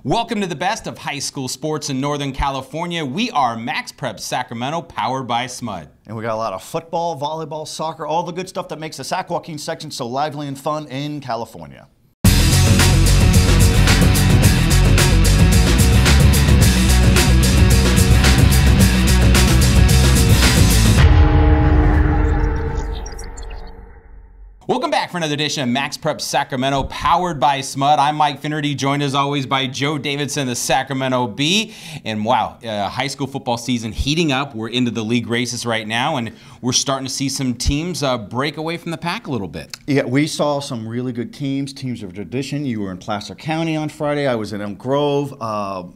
Welcome to the best of high school sports in Northern California. We are MaxPreps Sacramento, powered by SMUD. And we got a lot of football, volleyball, soccer, all the good stuff that makes the Sac Joaquin section so lively and fun in California. Welcome back for another edition of MaxPreps Sacramento, powered by SMUD. I'm Mike Finnerty, joined as always by Joe Davidson, the Sacramento Bee. And wow, high school football season heating up. We're into the league races right now, and we're starting to see some teams break away from the pack a little bit. Yeah, we saw some really good teams of tradition. You were in Placer County on Friday. I was in Elm Grove.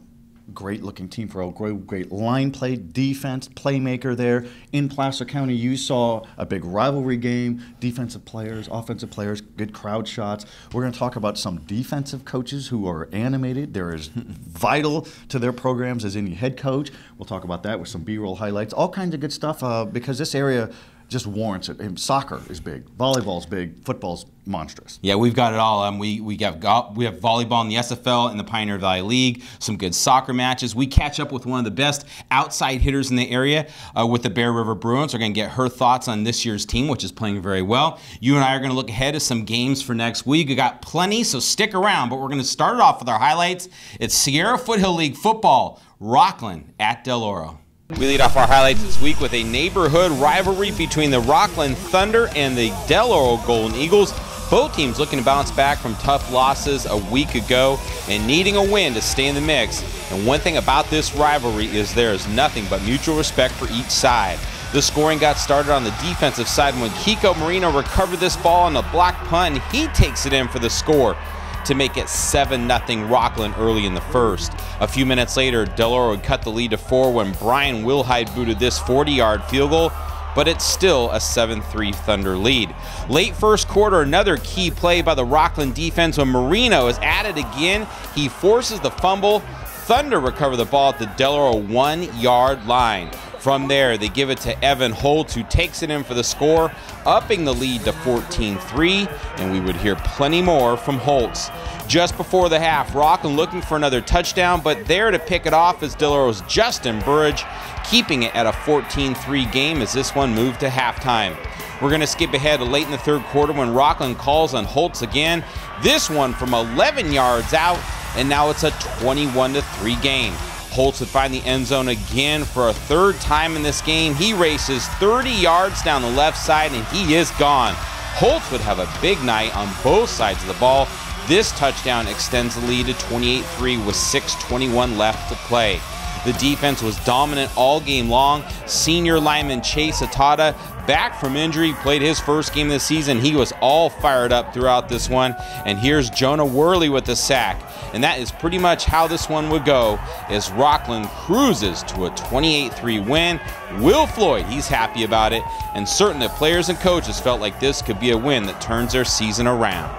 Great looking team for Elk Grove, great line play, defense, playmaker there. In Placer County, you saw a big rivalry game, defensive players, offensive players, good crowd shots. We're going to talk about some defensive coaches who are animated. They're as vital to their programs as any head coach. We'll talk about that with some B-roll highlights, all kinds of good stuff because this area just warrants it. And soccer is big, volleyball's big, football's monstrous. Yeah, we've got it all. We have volleyball in the SFL and the Pioneer Valley League, some good soccer matches. We catch up with one of the best outside hitters in the area with the Bear River Bruins. We're going to get her thoughts on this year's team, which is playing very well. You and I are going to look ahead to some games for next week. We got plenty, so stick around. But we're going to start it off with our highlights. It's Sierra Foothill League football, Rockland at Del Oro. We lead off our highlights this week with a neighborhood rivalry between the Rockland Thunder and the Del Oro Golden Eagles. Both teams looking to bounce back from tough losses a week ago and needing a win to stay in the mix. And one thing about this rivalry is there is nothing but mutual respect for each side. The scoring got started on the defensive side when Kiko Marino recovered this ball on a block punt, and he takes it in for the score to make it 7-0 Rockland early in the first. A few minutes later, Del Oro would cut the lead to 4 when Brian Wilhide booted this 40-yard field goal, but it's still a 7-3 Thunder lead. Late first quarter, another key play by the Rockland defense when Marino is at it again. He forces the fumble. Thunder recover the ball at the Del Oro 1-yard line. From there, they give it to Evan Holtz, who takes it in for the score, upping the lead to 14-3, and we would hear plenty more from Holtz. Just before the half, Rockland looking for another touchdown, but there to pick it off is Del Oro's Justin Burridge, keeping it at a 14-3 game as this one moved to halftime. We're going to skip ahead to late in the third quarter when Rockland calls on Holtz again, this one from 11 yards out, and now it's a 21-3 game. Holtz would find the end zone again for a third time in this game. He races 30 yards down the left side, and he is gone. Holtz would have a big night on both sides of the ball. This touchdown extends the lead to 28-3 with 6:21 left to play. The defense was dominant all game long. Senior lineman Chase Atada, back from injury, played his first game of the season. He was all fired up throughout this one. And here's Jonah Worley with the sack. And that is pretty much how this one would go as Rockland cruises to a 28-3 win. Will Floyd, he's happy about it. And certain that players and coaches felt like this could be a win that turns their season around.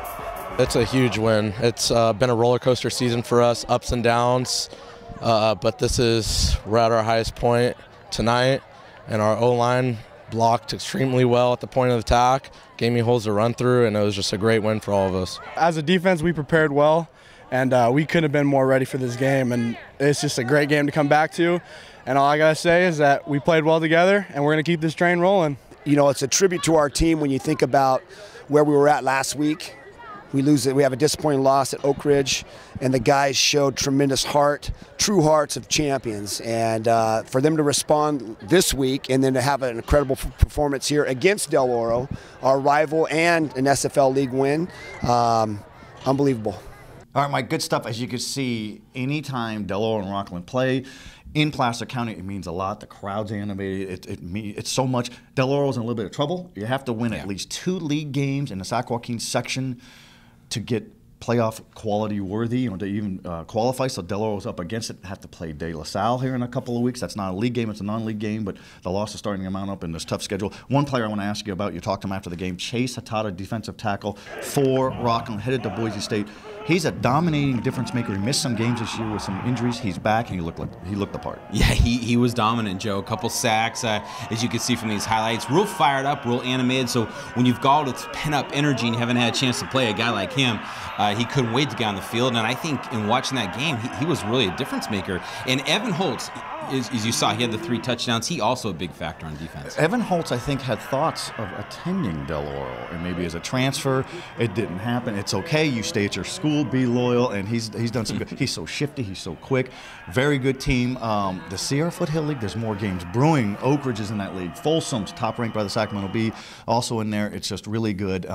It's a huge win. It's been a roller coaster season for us, ups and downs. But we're at our highest point tonight, and our O-line blocked extremely well at the point of attack, gave me holes to run through, and it was just a great win for all of us. As a defense, we prepared well, and we couldn't have been more ready for this game, and it's just a great game to come back to. And all I got to say is that we played well together, and we're going to keep this train rolling. You know, it's a tribute to our team when you think about where we were at last week. We have a disappointing loss at Oak Ridge, and the guys showed tremendous heart, true hearts of champions. And for them to respond this week and then to have an incredible performance here against Del Oro, our rival, and an SFL League win, unbelievable. All right, Mike, good stuff. As you can see, anytime Del Oro and Rockland play in Placer County, it means a lot. The crowd's animated. It's so much. Del Oro's in a little bit of trouble. You have to win at least 2 league games in the Sac Joaquin section to get playoff quality worthy, to even qualify. So Del Oro's up against it. Have to play De La Salle here in a couple of weeks. That's not a league game, it's a non-league game, but the loss is starting to mount up in this tough schedule. One player I want to ask you about, you talked to him after the game, Chase Hatada, defensive tackle for Rockland, headed to Boise State. He's a dominating difference maker. He missed some games this year with some injuries. He's back, and he looked the part. Yeah, he was dominant, Joe. A couple sacks, as you can see from these highlights. Real fired up, real animated. So when you've got all this pent-up energy and you haven't had a chance to play a guy like him, he couldn't wait to get on the field. And I think in watching that game, he was really a difference maker. And Evan Holtz, as you saw, he had the 3 touchdowns. He also a big factor on defense. Evan Holtz, I think, had thoughts of attending Del Oro, and maybe as a transfer. It didn't happen. It's okay. You stay at your school, be loyal, and he's done some good. He's so shifty. He's so quick. Very good team. The Sierra Foothill League, there's more games brewing. Oak Ridge is in that league. Folsom's top ranked by the Sacramento Bee, also in there. It's just really good.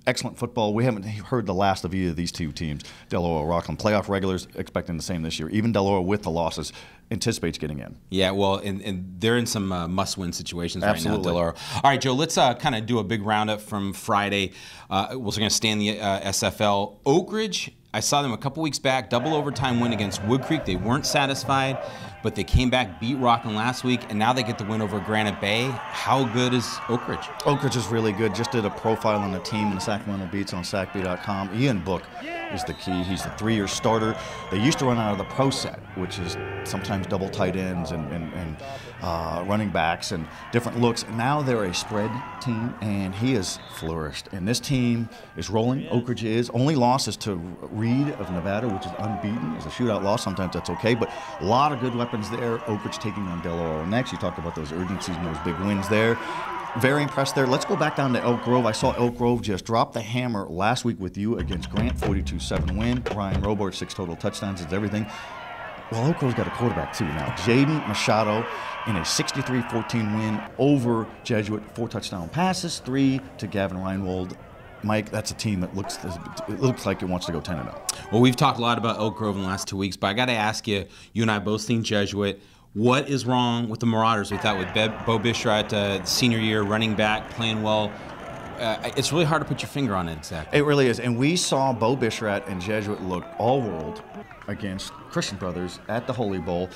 Excellent football. We haven't heard the last of either of these two teams. Del Oro, Rockland. Playoff regulars expecting the same this year. Even Del Oro with the losses anticipates getting in. Yeah, well, and they're in some must-win situations Absolutely. right now, Del Oro. All right, Joe, let's kind of do a big roundup from Friday. We're going to stay in the SFL. Oak Ridge, I saw them a couple weeks back, double overtime win against Wood Creek. They weren't satisfied, but they came back, beat Rockland last week, and now they get the win over Granite Bay. How good is Oak Ridge? Oak Ridge is really good. Just did a profile on the team in the Sacramento Beats on SacB.com. Ian Book is the key. He's the 3-year starter. They used to run out of the pro set, which is sometimes double tight ends and running backs and different looks. Now they're a spread team, and he has flourished. And this team is rolling. Oak Ridge is. Only loss is to Reed of Nevada, which is unbeaten. It's a shootout loss. Sometimes that's okay, but a lot of good weapons there. Oak Ridge taking on Del Oro next. You talked about those urgencies and those big wins there. Very impressed there. Let's go back down to Elk Grove. I saw Elk Grove just drop the hammer last week with you against Grant, 42-7 win. Ryan Robart, 6 total touchdowns. It's everything. Well, Elk Grove's got a quarterback too now. Jaden Machado in a 63-14 win over Jesuit. 4 touchdown passes, 3 to Gavin Reinwald. Mike, that's a team that looks like it wants to go 10-0. Well, we've talked a lot about Elk Grove in the last 2 weeks, but I got to ask you, you and I both seen Jesuit. What is wrong with the Marauders? We thought with Bo Bishrat, senior year, running back, playing well. It's really hard to put your finger on it exactly. It really is. And we saw Bo Bishrat and Jesuit look all-world against Christian Brothers at the Holy Bowl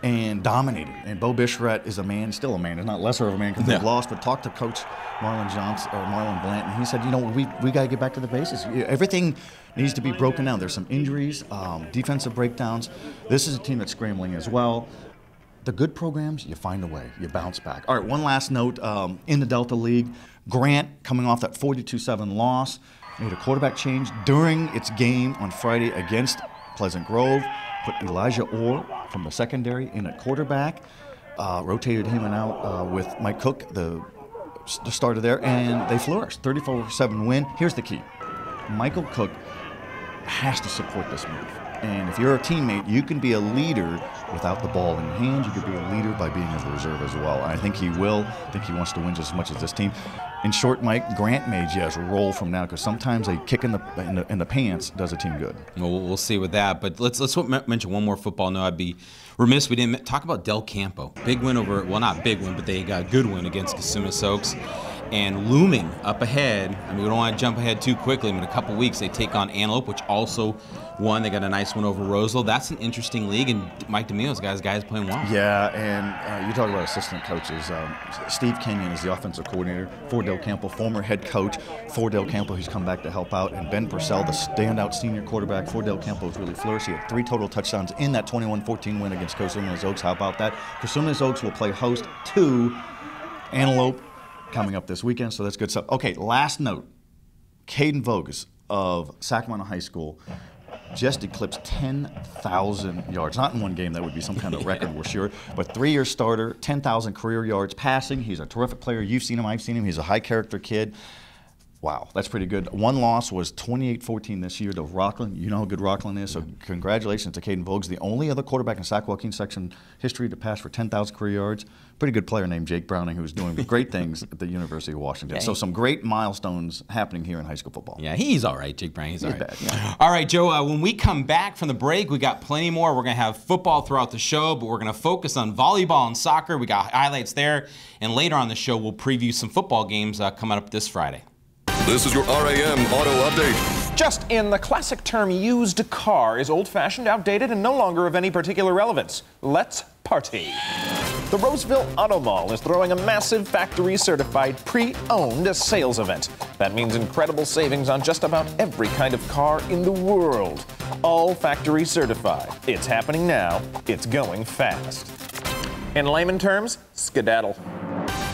and dominated. And Bo Bishrat is a man, still a man. He's not lesser of a man because they've lost, but talked to Coach Marlon Blanton, and he said, you know, we got to get back to the basics. Everything needs to be broken down. There's some injuries, defensive breakdowns. This is a team that's scrambling as well. The good programs, you find a way. You bounce back. All right, one last note. In the Delta League, Grant, coming off that 42-7 loss, made a quarterback change during its game on Friday against Pleasant Grove, put Elijah Orr from the secondary in at quarterback, rotated him and out with Mike Cook, the starter there, and they flourished. 34-7 win. Here's the key. Michael Cook has to support this move. And if you're a teammate, you can be a leader without the ball in your hands. You could be a leader by being a reserve as well. I think he will. I think he wants to win just as much as this team. In short, Mike, Grant may just roll from now because sometimes a kick in the pants does a team good. Well, we'll see with that. But let's mention one more football. No, I'd be remiss we didn't talk about Del Campo. Big win over, well, not big win, but they got a good win against Casumas Oaks. And looming up ahead, I mean, we don't want to jump ahead too quickly. In a couple weeks, they take on Antelope, which also won. They got a nice win over Roseville. That's an interesting league, and Mike DeMille's guys playing well. Yeah, and you talk about assistant coaches. Steve Kenyon is the offensive coordinator for Del Campo, former head coach for Del Campo. He's come back to help out. And Ben Purcell, the standout senior quarterback for Del Campo, has really flourished. He had 3 total touchdowns in that 21-14 win against Casumas Oaks. How about that? Casumas Oaks will play host to Antelope coming up this weekend, so that's good stuff. Okay, last note. Caden Voges of Sacramento High School just eclipsed 10,000 yards. Not in one game, that would be some kind of record, we're sure, but 3-year starter, 10,000 career yards passing. He's a terrific player. You've seen him, I've seen him. He's a high-character kid. Wow, that's pretty good. One loss was 28-14 this year to Rockland. You know how good Rockland is, so congratulations to Caden Voges, the only other quarterback in Sac Joaquin section history to pass for 10,000 career yards. Pretty good player named Jake Browning, who's doing great things at the University of Washington. So some great milestones happening here in high school football. Yeah, he's all right, Jake Browning. He's all right. Bad, yeah. All right, Joe, when we come back from the break, we got plenty more. We're going to have football throughout the show, but we're going to focus on volleyball and soccer. We got highlights there, and later on the show, we'll preview some football games coming up this Friday. This is your RAM Auto Update. Just in, the classic term used car is old-fashioned, outdated, and no longer of any particular relevance. Let's party. The Roseville Auto Mall is throwing a massive factory-certified pre-owned sales event. That means incredible savings on just about every kind of car in the world. All factory certified. It's happening now. It's going fast. In layman terms, skedaddle.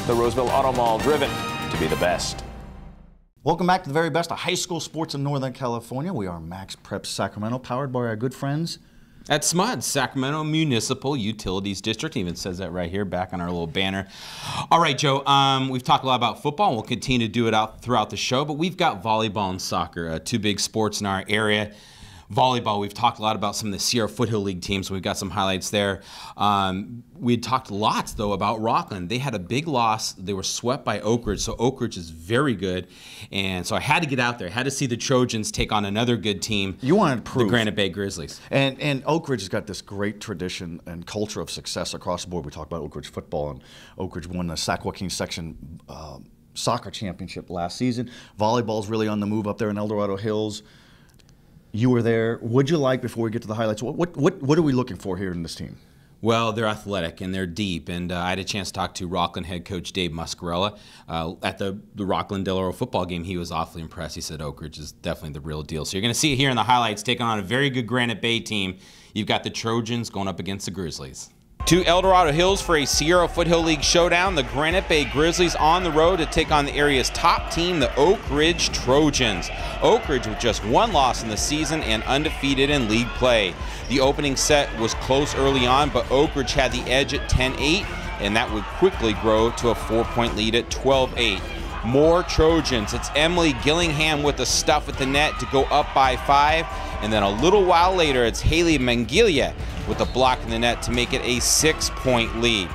The Roseville Auto Mall, driven to be the best. Welcome back to the very best of high school sports in Northern California. We are MaxPreps Sacramento, powered by our good friends at SMUD, Sacramento Municipal Utilities District. Even says that right here back on our little banner. All right, Joe, we've talked a lot about football, and we'll continue to do it out throughout the show, but we've got volleyball and soccer, two big sports in our area. Volleyball, we've talked a lot about some of the Sierra Foothill League teams. We've got some highlights there. We had talked lots, though, about Rockland. They had a big loss. They were swept by Oak Ridge, so Oak Ridge is very good. And so I had to get out there. I had to see the Trojans take on another good team. You wanted proof. The Granite Bay Grizzlies. And Oak Ridge has got this great tradition and culture of success across the board. We talked about Oak Ridge football, and Oak Ridge won the Sac Joaquin section soccer championship last season. Volleyball's really on the move up there in El Dorado Hills. You were there. What'd you like, before we get to the highlights? What are we looking for here in this team? Well, they're athletic and they're deep, and I had a chance to talk to Rockland head coach Dave Muscarella at the Rockland Del Oro football game. He was awfully impressed. He said Oak Ridge is definitely the real deal. So you're going to see it here in the highlights, taking on a very good Granite Bay team. You've got the Trojans going up against the Grizzlies. To El Dorado Hills for a Sierra Foothill League showdown. The Granite Bay Grizzlies on the road to take on the area's top team, the Oak Ridge Trojans. Oak Ridge with just one loss in the season and undefeated in league play. The opening set was close early on, but Oak Ridge had the edge at 10-8, and that would quickly grow to a 4-point lead at 12-8. More Trojans. It's Emily Gillingham with the stuff at the net to go up by 5, and then a little while later it's Haley Mangilia with a block in the net to make it a 6-point lead.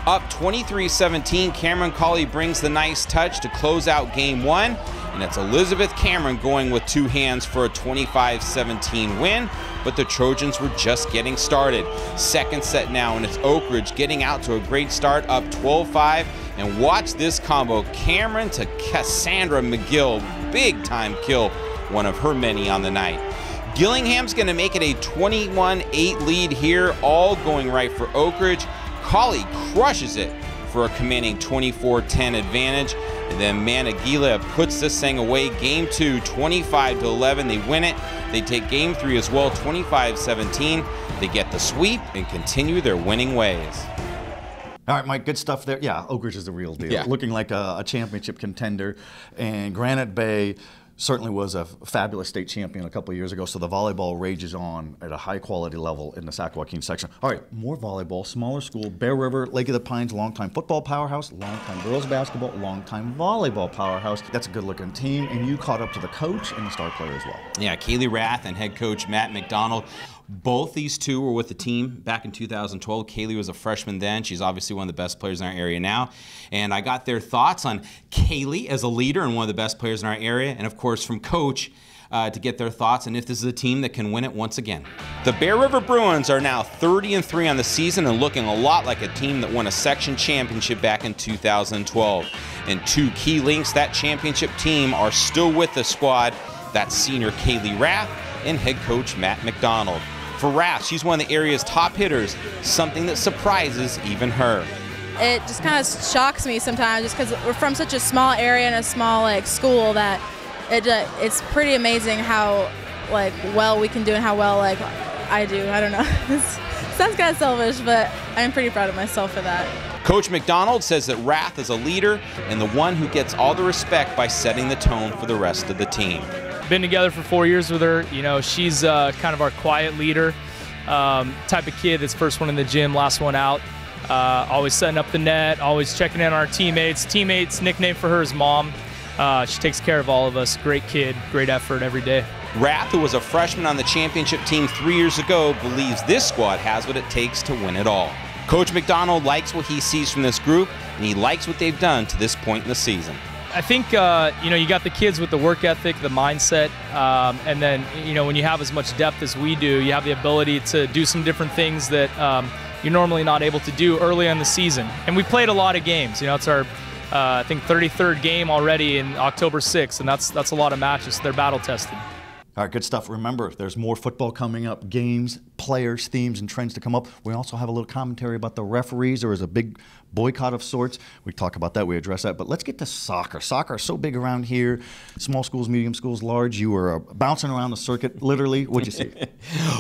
Up 23-17, Cameron Colley brings the nice touch to close out game 1, and it's Elizabeth Cameron going with 2 hands for a 25-17 win, but the Trojans were just getting started. Second set now, and it's Oak Ridge getting out to a great start, up 12-5, and watch this combo, Cameron to Cassandra McGill, big time kill, one of her many on the night. Gillingham's going to make it a 21-8 lead here, all going right for Oak Ridge. Colley crushes it for a commanding 24-10 advantage. And then Managila puts this thing away. Game 2, 25-11. They win it. They take game 3 as well, 25-17. They get the sweep and continue their winning ways. All right, Mike, good stuff there. Yeah, Oak Ridge is the real deal. Yeah. Looking like a championship contender. And Granite Bay certainly was a fabulous state champion a couple of years ago, so the volleyball rages on at a high-quality level in the Sac Joaquin section. All right, more volleyball, smaller school, Bear River, Lake of the Pines, longtime football powerhouse, longtime girls basketball, longtime volleyball powerhouse. That's a good-looking team, and you caught up to the coach and the star player as well. Yeah, Kaylee Rath and head coach Matt McDonald. Both these two were with the team back in 2012. Kaylee was a freshman then. She's obviously one of the best players in our area now. And I got their thoughts on Kaylee as a leader and one of the best players in our area. And of course from Coach to get their thoughts and if this is a team that can win it once again. The Bear River Bruins are now 30-3 on the season and looking a lot like a team that won a section championship back in 2012. And 2 key links that championship team are still with the squad. That's senior Kaylee Rath and head coach Matt McDonald. For Rath, she's one of the area's top hitters, something that surprises even her. It just kind of shocks me sometimes just because we're from such a small area and a small school that it's pretty amazing how well we can do and how well I do. I don't know. It sounds kind of selfish, but I'm pretty proud of myself for that. Coach McDonald says that Rath is a leader and the one who gets all the respect by setting the tone for the rest of the team. Been together for 4 years with her. You know, she's kind of our quiet leader, type of kid that's first one in the gym, last one out. Always setting up the net, always checking in on our teammates. Teammates' nickname for her is Mom. She takes care of all of us. Great kid, great effort every day. Rath, who was a freshman on the championship team 3 years ago, believes this squad has what it takes to win it all. Coach McDonald likes what he sees from this group, and he likes what they've done to this point in the season. I think, you got the kids with the work ethic, the mindset, and then, when you have as much depth as we do, you have the ability to do some different things that you're normally not able to do early in the season. And we played a lot of games. It's our, I think, 33rd game already in October 6th, and that's a lot of matches. So they're battle tested. All right, good stuff. Remember, there's more football coming up, games, players, themes, and trends to come up. We also have a little commentary about the referees. There was a big boycott of sorts. We talk about that. We address that. But let's get to soccer. Soccer is so big around here. Small schools, medium schools, large. You were bouncing around the circuit, literally. What'd you see?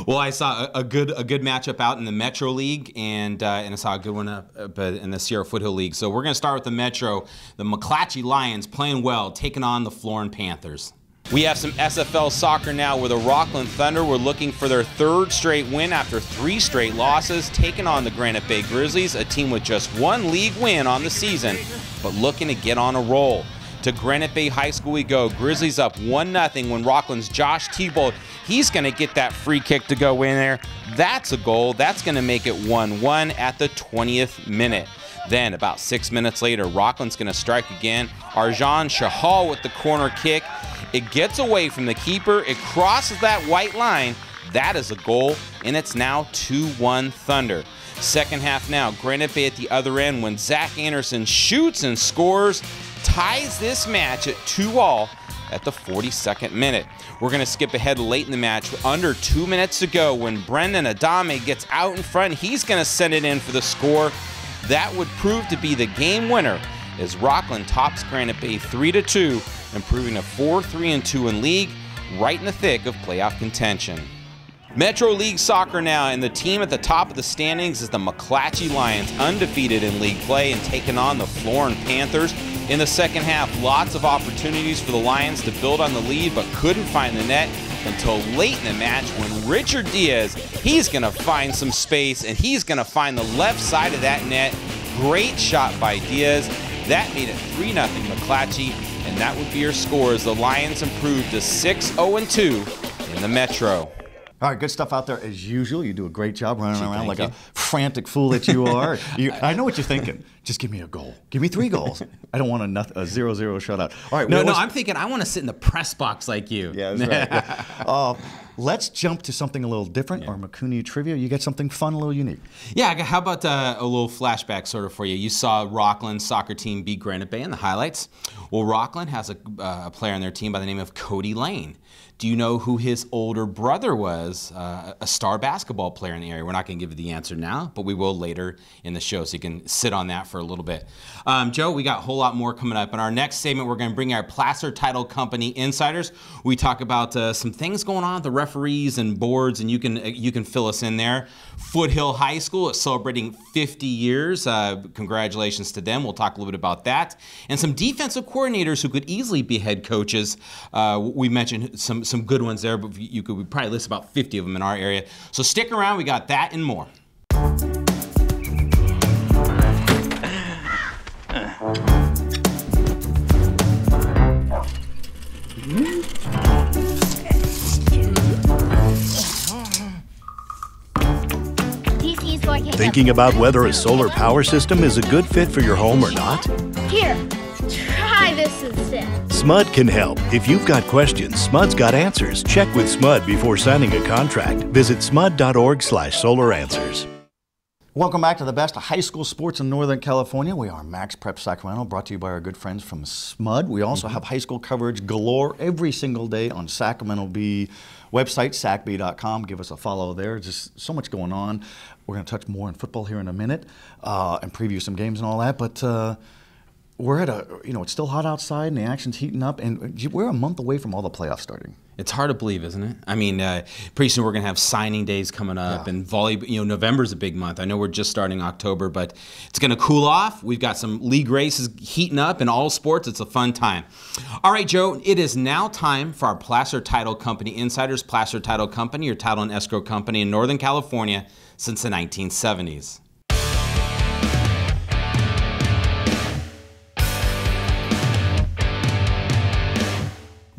Well, I saw a good matchup out in the Metro League, and I saw a good one up in the Sierra Foothill League. So we're going to start with the Metro. The McClatchy Lions playing well, taking on the Florin Panthers. We have some SFL soccer now where the Rockland Thunder were looking for their third straight win after 3 straight losses, taking on the Granite Bay Grizzlies, a team with just 1 league win on the season, but looking to get on a roll. To Granite Bay High School we go. Grizzlies up 1-0 when Rockland's Josh Tebold, he's going to get that free kick to go in there. That's a goal. That's going to make it 1-1 at the 20th minute. Then, about 6 minutes later, Rockland's going to strike again. Arjan Shahal with the corner kick. It gets away from the keeper. It crosses that white line. That is a goal, and it's now 2-1 Thunder. Second half now, Granite Bay at the other end when Zach Anderson shoots and scores, ties this match at 2-2 at the 42nd minute. We're going to skip ahead late in the match, under 2 minutes to go when Brendan Adame gets out in front. He's going to send it in for the score. That would prove to be the game winner as Rockland tops Granite Bay 3-2, improving to 4-3-2 in league, right in the thick of playoff contention. Metro League Soccer now, and the team at the top of the standings is the McClatchy Lions, undefeated in league play and taking on the Florin Panthers. In the second half, lots of opportunities for the Lions to build on the lead, but couldn't find the net until late in the match when Richard Diaz, he's going to find some space, and he's going to find the left side of that net. Great shot by Diaz. That made it 3-0 McClatchy, and that would be your score as the Lions improved to 6-0-2 in the Metro. All right, good stuff out there as usual. You do a great job running around like a frantic fool that you are. I know what you're thinking. Just give me a goal. Give me 3 goals. I don't want a 0-0 shutout. All right. No, I'm thinking I want to sit in the press box like you. Yeah, that's right. Yeah. Let's jump to something a little different. Our Makuni trivia. You get something fun, a little unique. Yeah, how about a little flashback sort of for you? You saw Rockland's soccer team beat Granite Bay in the highlights. Well, Rockland has a player on their team by the name of Cody Lane. Do you know who his older brother was, a star basketball player in the area? We're not going to give you the answer now, but we will later in the show, so you can sit on that for a little bit. Joe, we got a whole lot more coming up. In our next segment, we're going to bring our Placer Title Company insiders. We talk about some things going on with the referees and boards, and you can fill us in there. Foothill High School is celebrating 50 years. Congratulations to them. We'll talk a little bit about that. And some defensive coordinators who could easily be head coaches. We mentioned some good ones there, but we probably list about 50 of them in our area. So stick around. We got that and more. Thinking about whether a solar power system is a good fit for your home or not? Here, try this instead. SMUD can help. If you've got questions, SMUD's got answers. Check with SMUD before signing a contract. Visit smud.org/solaranswers. Welcome back to the best of high school sports in Northern California. We are MaxPreps Sacramento, brought to you by our good friends from SMUD. We also have high school coverage galore every single day on Sacramento Bee website, sacb.com. Give us a follow there. Just so much going on. We're going to touch more on football here in a minute and preview some games and all that. But we're at it's still hot outside and the action's heating up, and we're a month away from all the playoffs starting. It's hard to believe, isn't it? I mean, pretty soon we're going to have signing days coming up, and November's a big month. I know we're just starting October, but it's going to cool off. We've got some league races heating up in all sports. It's a fun time. All right, Joe, it is now time for our Placer Title Company Insiders. Placer Title Company, your title and escrow company in Northern California since the 1970s.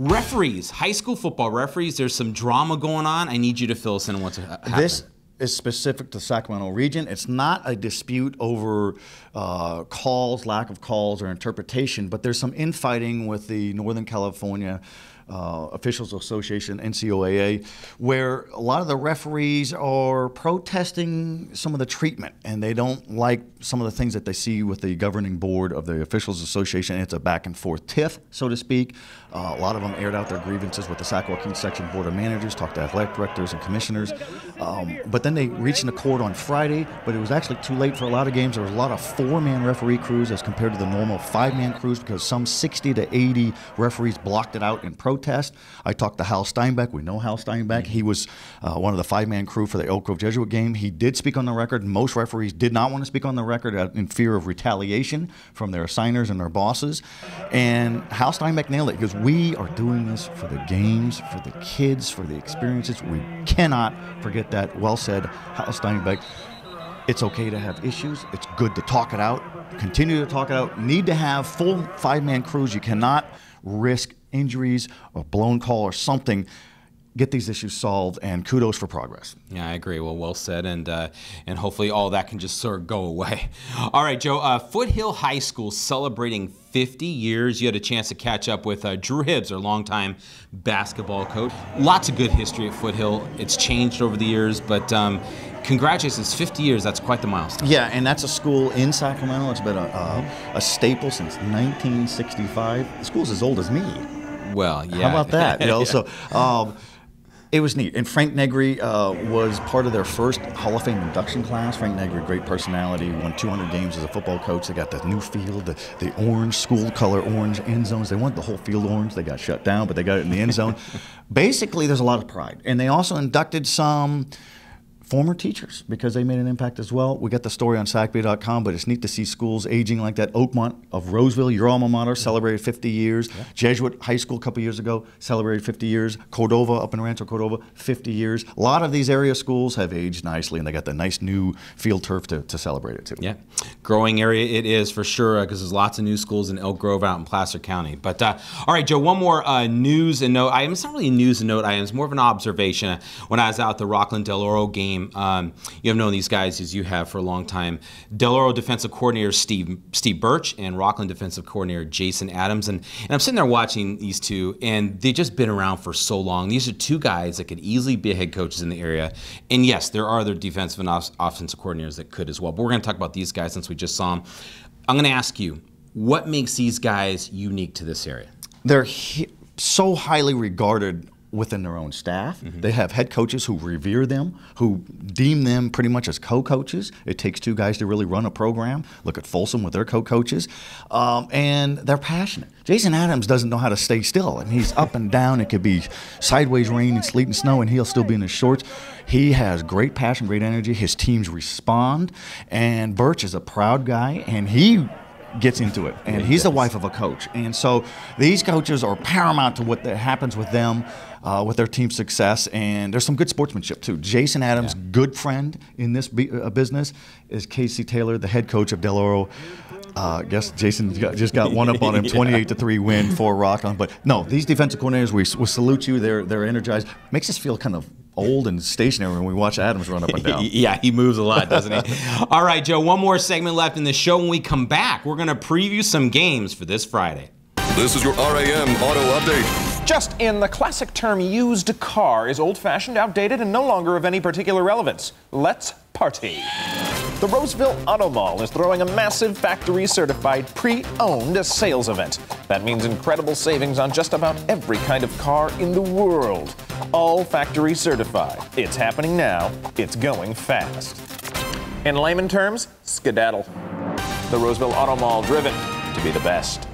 Referees, high school football referees, there's some drama going on. I need you to fill us in on what's happening. This is specific to the Sacramento region. It's not a dispute over calls, lack of calls, or interpretation, but there's some infighting with the Northern California Officials Association, NCOAA, where a lot of the referees are protesting some of the treatment, and they don't like some of the things that they see with the governing board of the Officials Association. It's a back and forth tiff, so to speak. A lot of them aired out their grievances with the Sac Joaquin Section Board of Managers, talked to athletic directors and commissioners. But then they reached an accord on Friday, but it was actually too late for a lot of games. There was a lot of 4-man referee crews as compared to the normal 5-man crews, because some 60 to 80 referees blocked it out in protest. I talked to Hal Steinbeck. We know Hal Steinbeck. He was one of the 5-man crew for the Elk Grove Jesuit game. He did speak on the record. Most referees did not want to speak on the record in fear of retaliation from their assigners and their bosses. And Hal Steinbeck nailed it. He goes, we are doing this for the games, for the kids, for the experiences. We cannot forget that. Well said, Hal Steinbeck. It's okay to have issues. It's good to talk it out. Continue to talk it out. Need to have full 5-man crews. You cannot risk injuries or blown call or something. Get these issues solved, and kudos for progress. Yeah, I agree. Well said, and hopefully all that can just sort of go away. All right, Joe, Foothill High School celebrating 50 years. You had a chance to catch up with Drew Hibbs, their longtime basketball coach. Lots of good history at Foothill. It's changed over the years, but congratulations, 50 years. That's quite the milestone. Yeah, and that's a school in Sacramento. It's been a staple since 1965. The school's as old as me. Well, yeah. How about that? You know, Yeah. So it was neat. And Frank Negri was part of their first Hall of Fame induction class. Frank Negri, great personality, won 200 games as a football coach. They got the new field, the orange, school color orange end zones. They wanted the whole field orange. They got shut down, but they got it in the end zone. Basically, there's a lot of pride. And they also inducted some former teachers because they made an impact as well. We got the story on SACBay.com, but it's neat to see schools aging like that. Oakmont of Roseville, your alma mater, celebrated 50 years. Yeah. Jesuit High School a couple years ago celebrated 50 years. Cordova up in Rancho Cordova, 50 years. A lot of these area schools have aged nicely, and they got the nice new field turf to celebrate it too. Yeah, growing area it is for sure, because there's lots of new schools in Elk Grove out in Placer County. But all right, Joe, one more news and note item. It's not really a news and note item. It's more of an observation. When I was out at the Rockland Del Oro game, you have known these guys as you have for a long time. Del Oro defensive coordinator Steve Birch and Rockland defensive coordinator Jason Adams. And I'm sitting there watching these two, and they've just been around for so long. These are two guys that could easily be head coaches in the area. And yes, there are other defensive and offensive coordinators that could as well. But we're going to talk about these guys since we just saw them. I'm going to ask you, what makes these guys unique to this area? They're so highly regarded within their own staff. Mm-hmm. They have head coaches who revere them, who deem them pretty much as co-coaches. It takes two guys to really run a program. Look at Folsom with their co-coaches. And they're passionate. Jason Adams doesn't know how to stay still, and he's up and down. It could be sideways rain and sleet and snow, and he'll still be in his shorts. He has great passion, great energy. His teams respond, and Birch is a proud guy, and he gets into it, and he's the wife of a coach. And so these coaches are paramount to what happens with them, with their team's success, and there's some good sportsmanship too. Jason Adams' good friend in this business is Casey Taylor, the head coach of Del Oro. I guess Jason just got one up on him, 28-3 win for Rockland. But no, these defensive coordinators, we salute you. They're energized. Makes us feel kind of old and stationary when we watch Adams run up and down. Yeah, he moves a lot, doesn't he? All right, Joe, one more segment left in the show. When we come back, we're going to preview some games for this Friday. This is your RAM Auto Update. Just in, the classic term used car is old-fashioned, outdated, and no longer of any particular relevance. Let's party. The Roseville Auto Mall is throwing a massive factory-certified pre-owned sales event. That means incredible savings on just about every kind of car in the world. All factory certified. It's happening now. It's going fast. In layman terms, skedaddle. The Roseville Auto Mall, driven to be the best.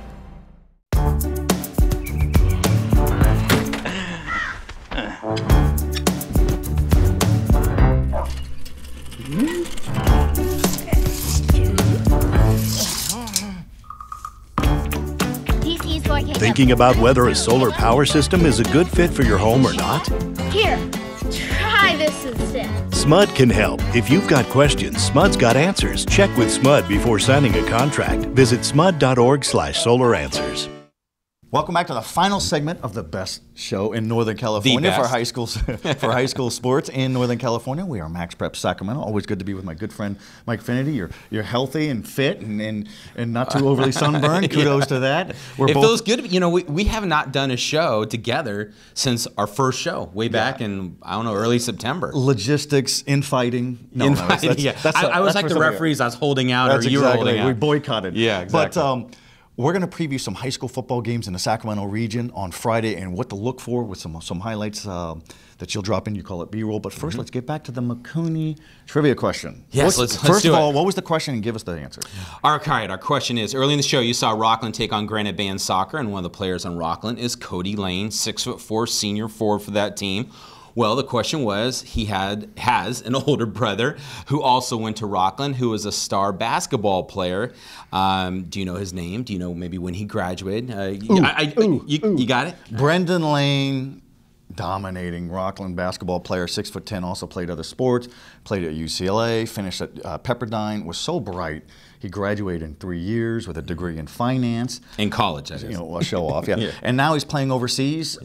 Thinking about whether a solar power system is a good fit for your home or not? Here, try this instead. SMUD can help. If you've got questions, SMUD's got answers. Check with SMUD before signing a contract. Visit smud.org/solaranswers. Welcome back to the final segment of the best show in Northern California for high school sports in Northern California. We are Max Preps Sacramento. Always good to be with my good friend Mike Finity. You're healthy and fit and not too overly sunburned. Kudos to that. It feels good. You know, we have not done a show together since our first show way back in, I don't know, early September. Logistics, infighting. No, I was like the referees. I was holding out, or you were holding out. We boycotted. Yeah, exactly. But we're going to preview some high school football games in the Sacramento region on Friday and what to look for with some highlights that you'll drop in. You call it B-roll. But first, let's get back to the McCooney trivia question. Yes, let's First do of all, it. what was the question, and give us the answer. All right, our question is, early in the show, you saw Rockland take on Granite Bay in soccer, and one of the players on Rockland is Cody Lane, 6'4", senior forward for that team. Well, the question was, he has an older brother who also went to Rockland, who was a star basketball player. Do you know his name? Do you know maybe when he graduated? You got it? Brendan Lane, dominating Rockland basketball player, 6'10", also played other sports, played at UCLA, finished at Pepperdine, was so bright. He graduated in 3 years with a degree in finance. In college, that is. You know, a show off, yeah. And now he's playing overseas.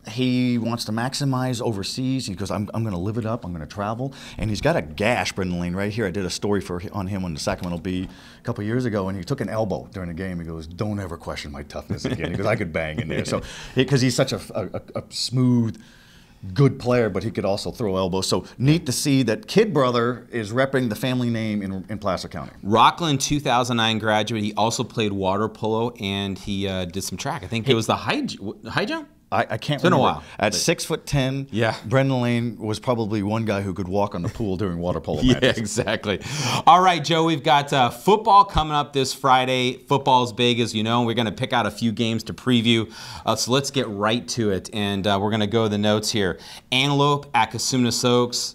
He wants to maximize overseas. He goes, I'm going to live it up. I'm going to travel. And he's got a gash, Brendan Lane, right here. I did a story on him on the Sacramento Bee a couple years ago, and he took an elbow during the game. He goes, don't ever question my toughness again. He goes, I could bang in there. So, because he's such a smooth, good player, but he could also throw elbows. So neat to see that kid brother is repping the family name in Placer County. Rockland 2009 graduate. He also played water polo, and he did some track. I think it was the high jump. I can't remember. It's been a while. At 6'10", yeah, Brendan Lane was probably one guy who could walk on the pool during water polo matches. Yeah, exactly. All right, Joe, we've got football coming up this Friday. Football's big, as you know. We're going to pick out a few games to preview. So let's get right to it, and we're going to go to the notes here. Antelope at Cosumnes Oaks.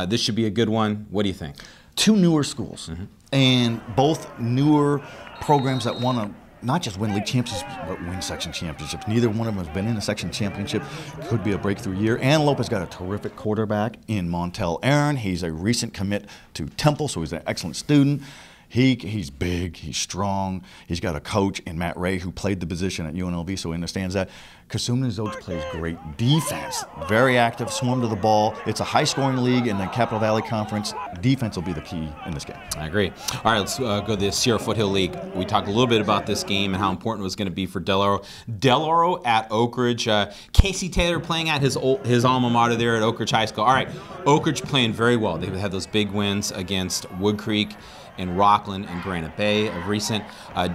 This should be a good one. What do you think? Two newer schools, and both newer programs that want to not just win league championships, but win section championships. Neither one of them has been in a section championship. Could be a breakthrough year. Antelope has got a terrific quarterback in Montel Aaron. He's a recent commit to Temple, so he's an excellent student. He's big, he's strong. He's got a coach in Matt Ray who played the position at UNLV, so he understands that. Cosumnes Oaks plays great defense. Very active, swarm to the ball. It's a high-scoring league in the Capital Valley Conference. Defense will be the key in this game. I agree. All right, let's go to the Sierra Foothill League. We talked a little bit about this game and how important it was going to be for Del Oro. Del Oro at Oak Ridge. Casey Taylor playing at his alma mater there at Oak Ridge High School. All right, Oak Ridge playing very well. They've had those big wins against Wood Creek and Rockland and Granite Bay of recent.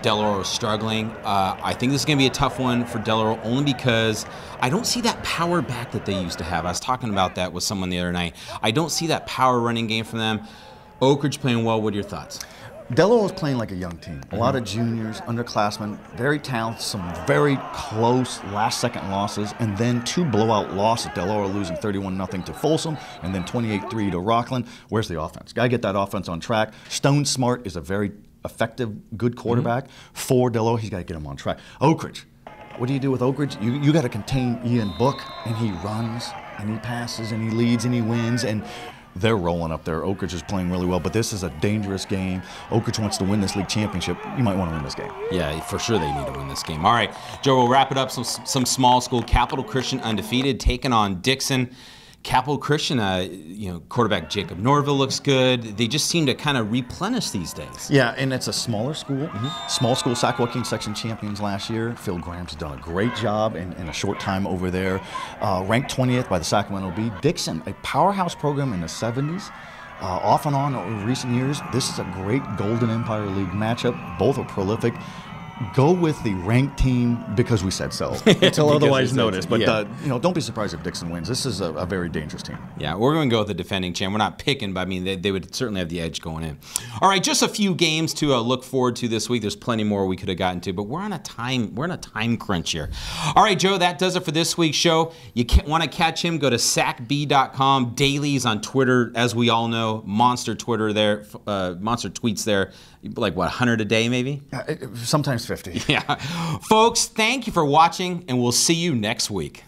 Del Oro struggling. I think this is going to be a tough one for Del Oro only because I don't see that power back that they used to have. I was talking about that with someone the other night. I don't see that power running game from them. Oak Ridge playing well. What are your thoughts? Del Oro is playing like a young team. A lot of juniors, underclassmen, very talented, some very close last-second losses, and then two blowout losses. Del Oro losing 31-0 to Folsom, and then 28-3 to Rockland. Where's the offense? Got to get that offense on track. Stone Smart is a very effective, good quarterback. For Del Oro, he's got to get him on track. Oak Ridge. What do you do with Oak Ridge? You got to contain Ian Book, and he runs, and he passes, and he leads, and he wins, and they're rolling up there. Oak Ridge is playing really well, but this is a dangerous game. Oak Ridge wants to win this league championship. You might want to win this game. Yeah, for sure they need to win this game. All right, Joe, we'll wrap it up. Some small school. Capital Christian undefeated, taking on Dixon. Capital Christian, quarterback Jacob Norville looks good. They just seem to kind of replenish these days. Yeah, and it's a smaller school. Small school, Sac-Joaquin section champions last year. Phil Graham's done a great job in a short time over there. Ranked 20th by the Sacramento Bee. Dixon, a powerhouse program in the 70s. Off and on over recent years. This is a great Golden Empire League matchup. Both are prolific. Go with the ranked team because we said so. Until otherwise noticed. But don't be surprised if Dixon wins. This is a very dangerous team. Yeah, we're going to go with the defending champ. We're not picking, but I mean they would certainly have the edge going in. All right, just a few games to look forward to this week. There's plenty more we could have gotten to, but we're on a time crunch here. All right, Joe, that does it for this week's show. You want to catch him? Go to sacb.com. Dailies on Twitter, as we all know. Monster Twitter there, monster tweets there. Like what, 100 a day maybe? Sometimes 50. Yeah. Folks, thank you for watching, and we'll see you next week.